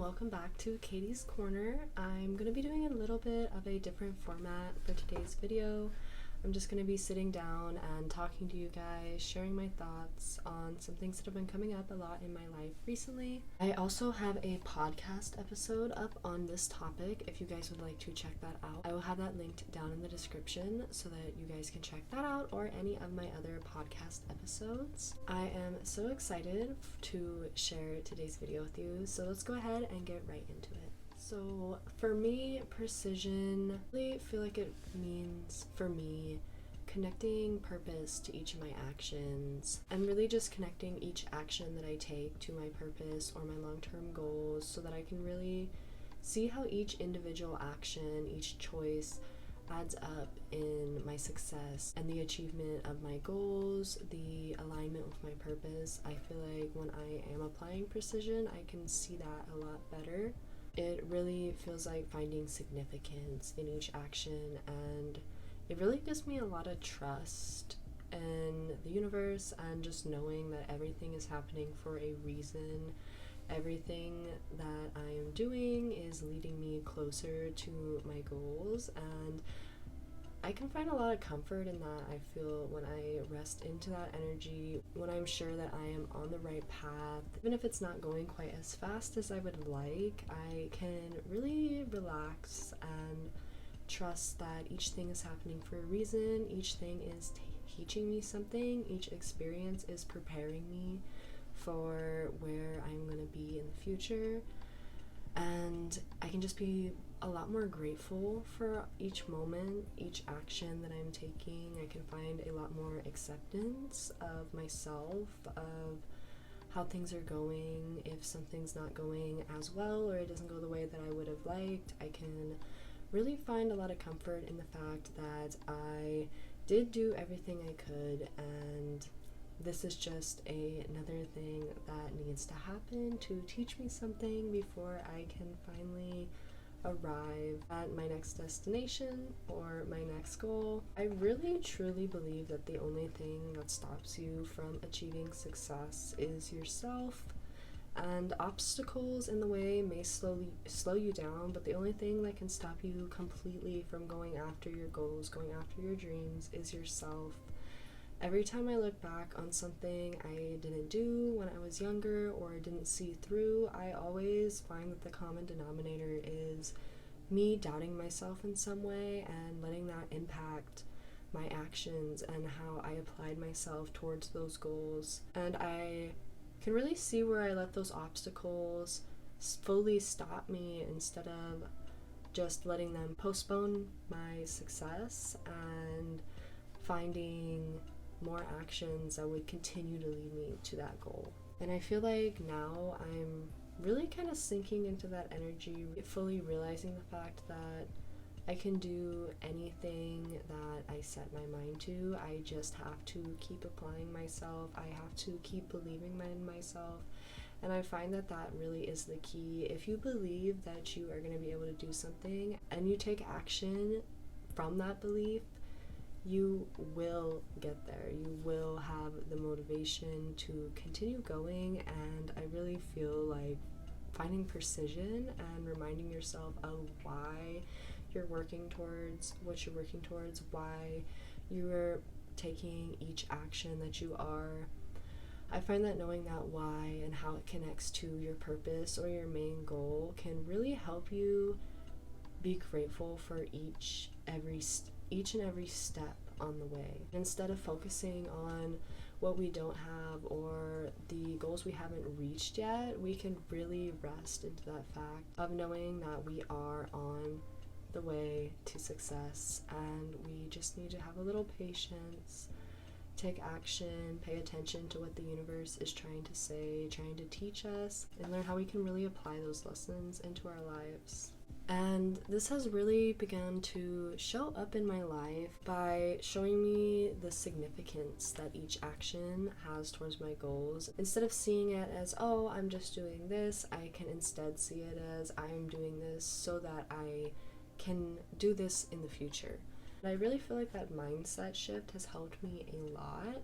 welcome back to Katie's Corner. I'm going to be doing a little bit of a different format for today's video. I'm just going to be sitting down and talking to you guys, sharing my thoughts on some things that have been coming up a lot in my life recently. I also have a podcast episode up on this topic if you guys would like to check that out. I will have that linked down in the description so that you guys can check that out or any of my other podcast episodes. I am so excited to share today's video with you, so let's go ahead and get right into it. So for me, precision, I really feel like it means, for me, connecting purpose to each of my actions and really just connecting each action that I take to my purpose or my long-term goals so that I can really see how each individual action, each choice adds up in my success and the achievement of my goals, the alignment with my purpose. I feel like when I am applying precision, I can see that a lot better. It really feels like finding significance in each action, and it really gives me a lot of trust in the universe and just knowing that everything is happening for a reason. Everything that I am doing is leading me closer to my goals, and I can find a lot of comfort in that. I feel when I rest into that energy, when I'm sure that I am on the right path, even if it's not going quite as fast as I would like, I can really relax and trust that each thing is happening for a reason. Each thing is teaching me something. Each experience is preparing me for where I'm going to be in the future. And I can just be a lot more grateful for each moment, each action that I'm taking. I can find a lot more acceptance of myself, of how things are going. If something's not going as well or it doesn't go the way that I would have liked, I can really find a lot of comfort in the fact that I did do everything I could, and this is just another thing that needs to happen to teach me something before I can finally arrive at my next destination or my next goal. I really truly believe that the only thing that stops you from achieving success is yourself, and obstacles in the way may slow you down, but the only thing that can stop you completely from going after your goals, going after your dreams, is yourself. Every time I look back on something I didn't do when I was younger or didn't see through, I always find that the common denominator is me doubting myself in some way and letting that impact my actions and how I applied myself towards those goals. And I can really see where I let those obstacles fully stop me instead of just letting them postpone my success and finding more actions that would continue to lead me to that goal. And I feel like now I'm really kind of sinking into that energy, fully realizing the fact that I can do anything that I set my mind to. I just have to keep applying myself. I have to keep believing in myself. And I find that that really is the key. If you believe that you are going to be able to do something and you take action from that belief, you will get there. You will have the motivation to continue going, and I really feel like finding precision and reminding yourself of why you're working towards what you're working towards, why you're taking each action that you are. I find that knowing that why and how it connects to your purpose or your main goal can really help you be grateful for each and every step on the way. Instead of focusing on what we don't have or the goals we haven't reached yet, we can really rest into that fact of knowing that we are on the way to success, and we just need to have a little patience, take action, pay attention to what the universe is trying to say, trying to teach us, and learn how we can really apply those lessons into our lives. And this has really begun to show up in my life by showing me the significance that each action has towards my goals. Instead of seeing it as, oh, I'm just doing this, I can instead see it as, I'm doing this so that I can do this in the future. And I really feel like that mindset shift has helped me a lot.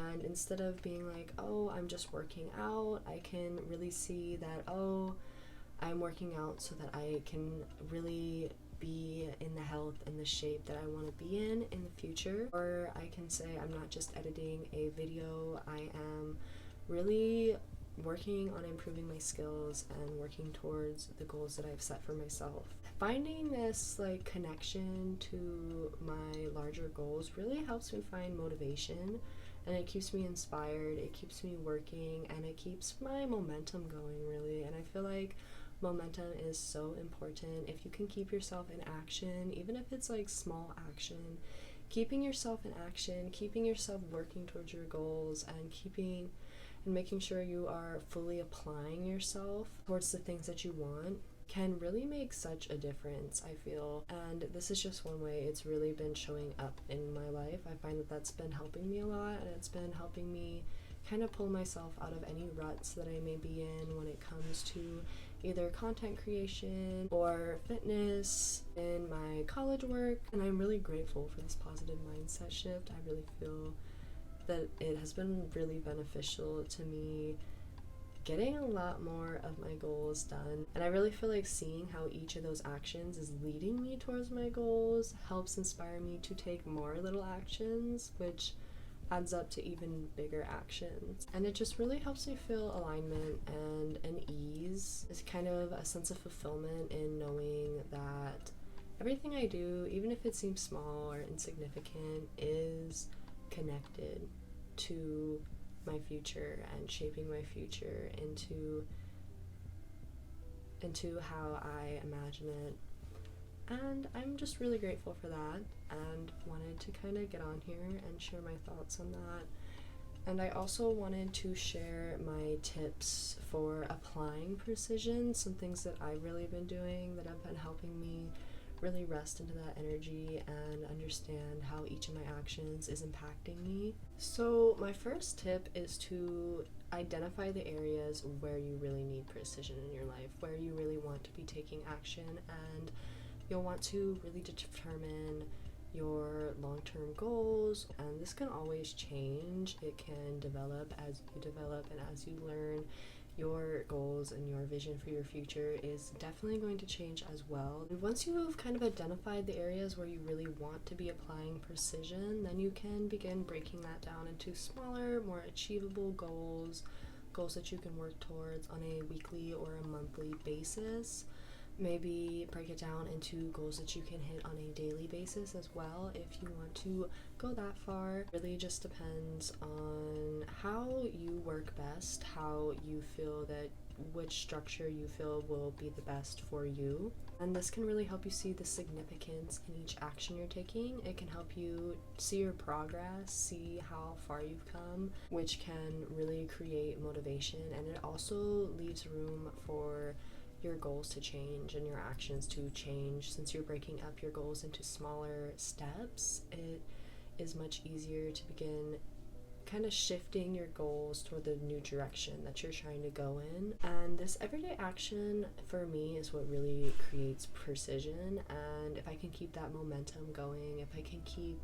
And instead of being like, oh, I'm just working out, I can really see that, oh, I'm working out so that I can really be in the health and the shape that I want to be in the future. Or I can say I'm not just editing a video, I am really working on improving my skills and working towards the goals that I've set for myself. Finding this like connection to my larger goals really helps me find motivation, and it keeps me inspired, it keeps me working, and it keeps my momentum going really. And I feel like momentum is so important. If you can keep yourself in action, even if it's like small action, keeping yourself in action, keeping yourself working towards your goals, and making sure you are fully applying yourself towards the things that you want can really make such a difference, I feel. And this is just one way it's really been showing up in my life. I find that that's been helping me a lot, and it's been helping me kind of pull myself out of any ruts that I may be in when it comes to either content creation or fitness in my college work. And I'm really grateful for this positive mindset shift. I really feel that it has been really beneficial to me getting a lot more of my goals done. And I really feel like seeing how each of those actions is leading me towards my goals helps inspire me to take more little actions, which adds up to even bigger actions. And it just really helps me feel alignment and an ease. It's kind of a sense of fulfillment in knowing that everything I do, even if it seems small or insignificant, is connected to my future and shaping my future into how I imagine it. And I'm just really grateful for that, and wanted to kind of get on here and share my thoughts on that. And I also wanted to share my tips for applying precision, some things that I've really been doing that have been helping me really rest into that energy and understand how each of my actions is impacting me. So my first tip is to identify the areas where you really need precision in your life, where you really want to be taking action, and you'll want to really determine your long-term goals. And this can always change. It can develop as you develop and as you learn. Your goals and your vision for your future is definitely going to change as well. And once you have kind of identified the areas where you really want to be applying precision, then you can begin breaking that down into smaller, more achievable goals that you can work towards on a weekly or a monthly basis. Maybe break it down into goals that you can hit on a daily basis as well if you want to go that far. Really just depends on how you work best, how you feel that which structure you feel will be the best for you. And this can really help you see the significance in each action you're taking. It can help you see your progress, see how far you've come, which can really create motivation. And it also leaves room for your goals to change and your actions to change. Since you're breaking up your goals into smaller steps, it is much easier to begin kind of shifting your goals toward the new direction that you're trying to go in. And this everyday action for me is what really creates precision. And if I can keep that momentum going, if I can keep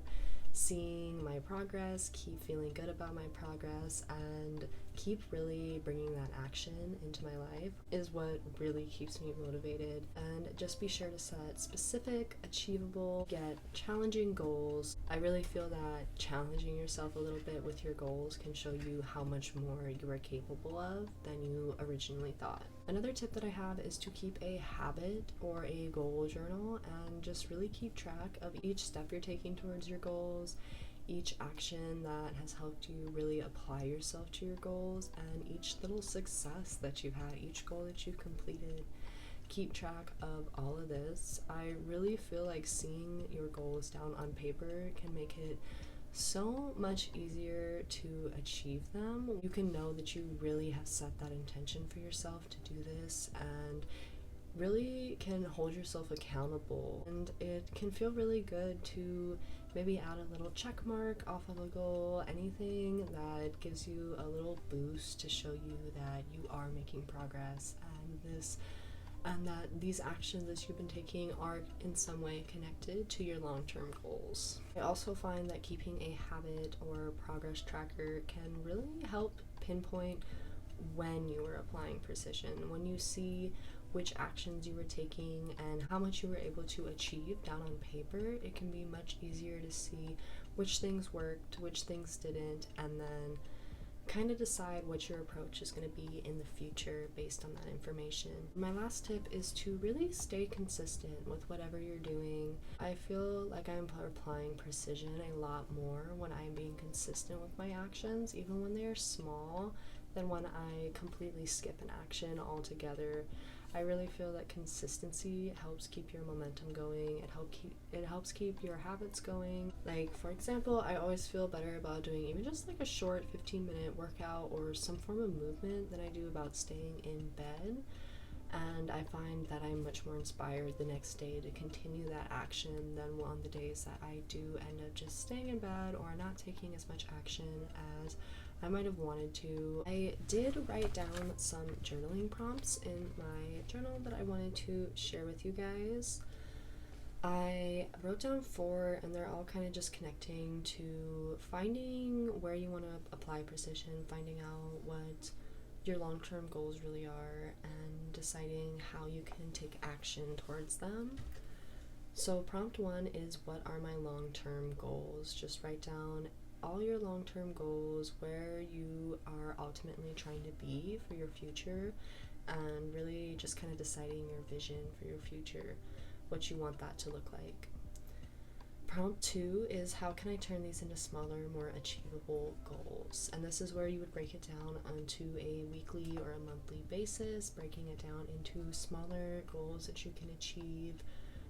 seeing my progress, keep feeling good about my progress, and keep really bringing that action into my life, is what really keeps me motivated. And just be sure to set specific, achievable, yet challenging goals. I really feel that challenging yourself a little bit with your goals can show you how much more you are capable of than you originally thought. Another tip that I have is to keep a habit or a goal journal and just really keep track of each step you're taking towards your goals, each action that has helped you really apply yourself to your goals, and each little success that you've had, each goal that you've completed. Keep track of all of this. I really feel like seeing your goals down on paper can make it so much easier to achieve them. You can know that you really have set that intention for yourself to do this, and really can hold yourself accountable. And it can feel really good to maybe add a little check mark off of a goal, anything that gives you a little boost to show you that you are making progress, and that these actions that you've been taking are in some way connected to your long-term goals. I also find that keeping a habit or progress tracker can really help pinpoint when you are applying precision. When you see which actions you were taking and how much you were able to achieve down on paper, it can be much easier to see which things worked, which things didn't, and then kind of decide what your approach is going to be in the future based on that information. My last tip is to really stay consistent with whatever you're doing. I feel like I'm applying precision a lot more when I'm being consistent with my actions, even when they are small, than when I completely skip an action altogether. I really feel that consistency helps keep your momentum going. It helps keep your habits going. Like, for example, I always feel better about doing even just like a short 15-minute workout or some form of movement than I do about staying in bed. And I find that I'm much more inspired the next day to continue that action than on the days that I do end up just staying in bed or not taking as much action as I might have wanted to. I did write down some journaling prompts in my journal that I wanted to share with you guys. I wrote down 4, and they're all kind of just connecting to finding where you want to apply precision, finding out what your long-term goals really are, and deciding how you can take action towards them. So prompt 1 is, what are my long-term goals? Just write down all your long-term goals, where you are ultimately trying to be for your future, and really just kind of deciding your vision for your future, what you want that to look like. Prompt 2 is, how can I turn these into smaller, more achievable goals? And this is where you would break it down onto a weekly or a monthly basis, breaking it down into smaller goals that you can achieve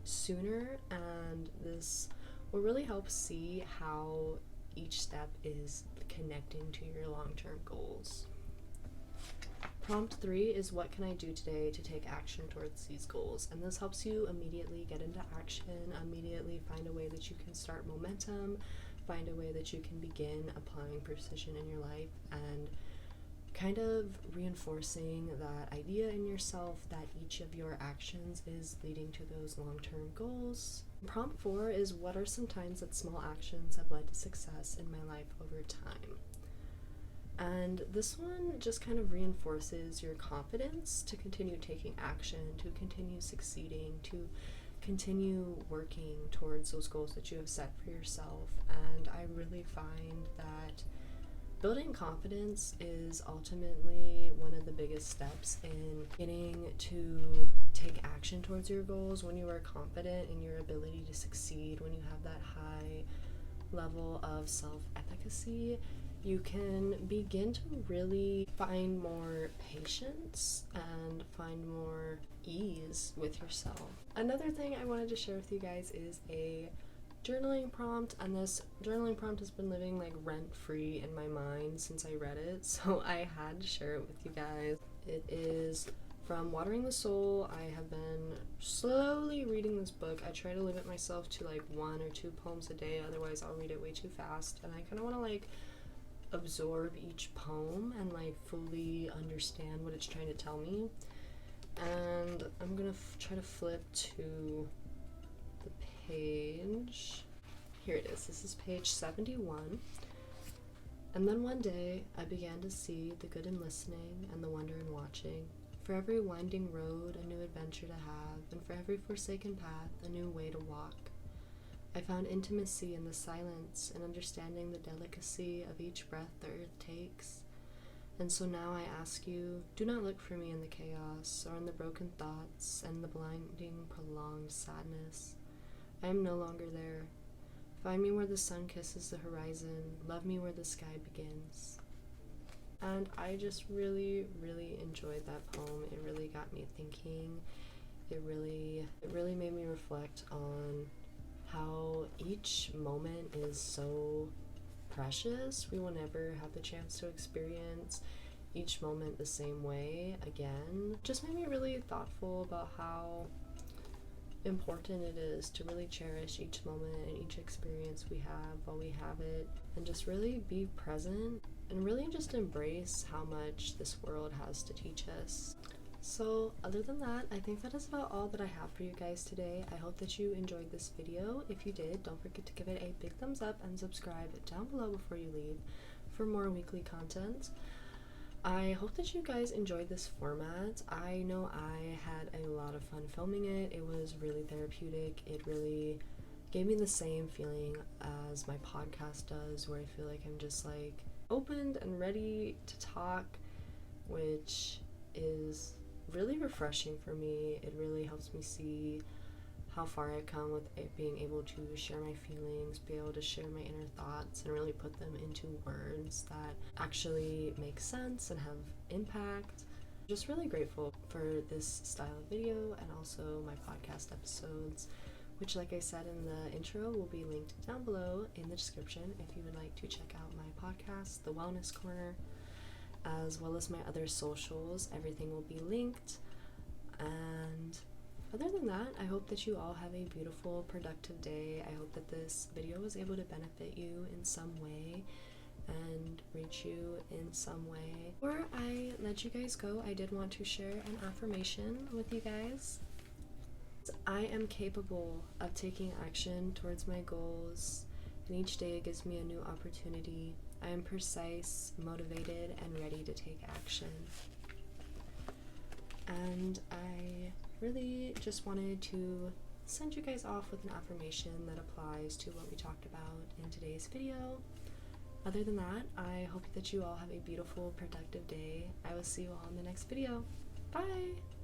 sooner, and this will really help see how each step is connecting to your long-term goals. Prompt 3 is, what can I do today to take action towards these goals? And this helps you immediately get into action, immediately find a way that you can start momentum, find a way that you can begin applying precision in your life, and kind of reinforcing that idea in yourself that each of your actions is leading to those long-term goals. Prompt 4 is, what are some times that small actions have led to success in my life over time? And this one just kind of reinforces your confidence to continue taking action, to continue succeeding, to continue working towards those goals that you have set for yourself. And I really find that building confidence is ultimately one of the biggest steps in getting to take action towards your goals. When you are confident in your ability to succeed, when you have that high level of self-efficacy, you can begin to really find more patience and find more ease with yourself. Another thing I wanted to share with you guys is a journaling prompt, and this journaling prompt has been living like rent-free in my mind since I read it, so I had to share it with you guys. It is from Watering the Soul. I have been slowly reading this book. I try to limit myself to like 1 or 2 poems a day, otherwise I'll read it way too fast, and I kind of want to like absorb each poem and like fully understand what it's trying to tell me. And I'm gonna try to flip to the page. Here it is. This is page 71. And then one day I began to see the good in listening and the wonder in watching. For every winding road, a new adventure to have, and for every forsaken path, a new way to walk. I found intimacy in the silence and understanding the delicacy of each breath the earth takes. And so now I ask you, do not look for me in the chaos or in the broken thoughts and the blinding, prolonged sadness. I am no longer there. Find me where the sun kisses the horizon. Love me where the sky begins. And I just really, really enjoyed that poem. It really got me thinking. It really made me reflect on how each moment is so precious. We will never have the chance to experience each moment the same way again. Just made me really thoughtful about how important it is to really cherish each moment and each experience we have while we have it, and just really be present and really just embrace how much this world has to teach us. So other than that, I think that is about all that I have for you guys today. I hope that you enjoyed this video. If you did, don't forget to give it a big thumbs up and subscribe down below before you leave for more weekly content. I hope that you guys enjoyed this format. I know I had a lot of fun filming it. It was really therapeutic. It really gave me the same feeling as my podcast does, where I feel like I'm just like opened and ready to talk, which is really refreshing for me. It really helps me see how far I've come with it, being able to share my feelings, be able to share my inner thoughts, and really put them into words that actually make sense and have impact. Just really grateful for this style of video and also my podcast episodes, which, like I said in the intro, will be linked down below in the description if you would like to check out my podcast, The Wellness Korner, as well as my other socials. Everything will be linked. And other than that, I hope that you all have a beautiful, productive day. I hope that this video was able to benefit you in some way and reach you in some way. Before I let you guys go, I did want to share an affirmation with you guys. I am capable of taking action towards my goals, and each day gives me a new opportunity. I am precise, motivated, and ready to take action. And I really just wanted to send you guys off with an affirmation that applies to what we talked about in today's video. Other than that, I hope that you all have a beautiful, productive day. I will see you all in the next video. Bye!